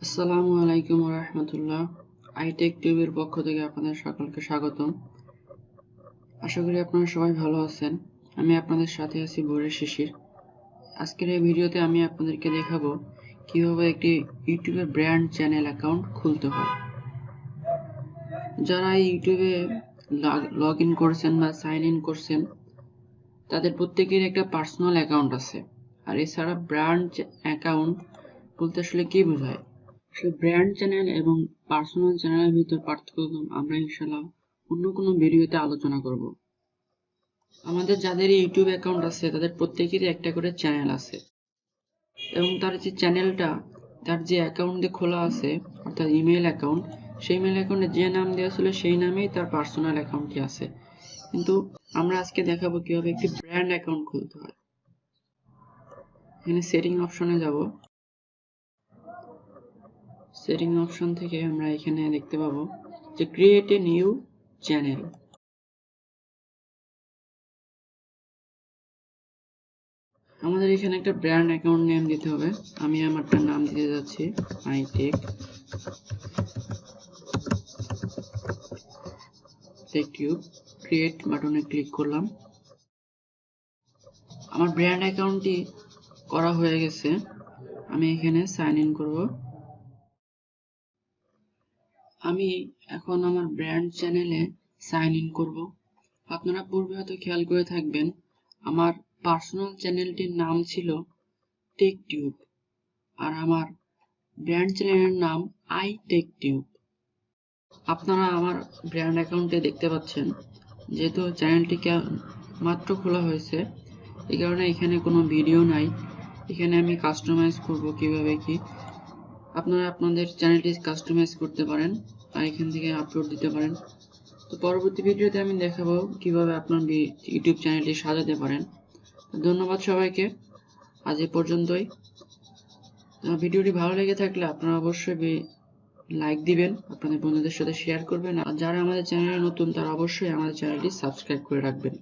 আসসালামু আলাইকুম ওয়া রাহমাতুল্লাহ। আইটেক টিভির পক্ষ থেকে আপনাদের সকলকে স্বাগতম। আশা করি আপনারা সবাই ভালো আছেন। আমি আপনাদের সাথে আছি ভোরের শিশির। আজকের এই ভিডিওতে আমি আপনাদেরকে দেখাবো কিভাবে একটি ইউটিউবের ব্র্যান্ড চ্যানেল অ্যাকাউন্ট খুলতে হয়। যারা এই ইউটিউবে লগ ইন করছেন বা সাইন ইন করছেন তাদের প্রত্যেকের একটা পার্সোনাল অ্যাকাউন্ট আছে। আর এছাড়া ব্র্যান্ড অ্যাকাউন্ট বলতে আসলে কি বোঝায়? ব্র্যান্ড চ্যানেল এবং পার্সোনাল চ্যানেলের ভিতর পার্থক্য আমরা ইনশাআল্লাহ অন্য কোনো ভিডিওতে আলোচনা করব। আমাদের যাদের ইউটিউব অ্যাকাউন্ট আছে তাদের প্রত্যেকেরই একটা করে চ্যানেল আছে এবং তার যে চ্যানেলটা তার যে অ্যাকাউন্টে খোলা আছে অর্থাৎ ইমেল অ্যাকাউন্ট, সেই ইমেল অ্যাকাউন্টে যে নাম দেওয়া ছিল সেই নামেই তার পার্সোনাল অ্যাকাউন্টটি আছে। কিন্তু আমরা আজকে দেখাবো কিভাবে একটি ব্র্যান্ড অ্যাকাউন্ট খুলতে হয়। এখানে সেটিং অপশনে যাব। সেটিং অপশন থেকে আমরা এখানে দেখতে পাবো যে ক্রিয়েট এ নিউ চ্যানেল। আমাদের এখানে একটা ব্র্যান্ড অ্যাকাউন্ট নেম দিতে হবে। আমি আমারটার নাম দিতে যাচ্ছি আইটেক টিউব। ক্রিয়েট বাটনে ক্লিক করলাম। আমার ব্র্যান্ড অ্যাকাউন্টটি করা হয়ে গেছে। আমি এখানে সাইন ইন করব। আমি এখন আমার ব্র্যান্ড চ্যানেলে সাইন ইন করব। আপনারা পূর্বে হয়তো খেয়াল করে থাকবেন আমার পার্সোনাল চ্যানেলটির নাম ছিল টেক টিউব আর আমার ব্র্যান্ড চ্যানেলের নাম আইটেক টিউব। আপনারা আমার ব্র্যান্ড অ্যাকাউন্টে দেখতে পাচ্ছেন যেহেতু চ্যানেলটি মাত্র খোলা হয়েছে এই কারণে এখানে কোনো ভিডিও নাই। এখানে আমি কাস্টমাইজ করব কিভাবে কি। আপনারা আপনাদের চ্যানেলটি কাস্টমাইজ করতে পারেন আর এখান থেকে আপলোড দিতে পারেন। তো পরবর্তী ভিডিওতে আমি দেখাবো কিভাবে আপনার ইউটিউব চ্যানেলটি সাজাতে পারেন। ধন্যবাদ সবাইকে। আজ এ পর্যন্তই। ভিডিওটি ভালো লেগে থাকলে আপনারা অবশ্যই লাইক দিবেন, আপনাদের বন্ধুদের সাথে শেয়ার করবেন আর যারা আমাদের চ্যানেলে নতুন তারা অবশ্যই আমাদের চ্যানেলটি সাবস্ক্রাইব করে রাখবেন।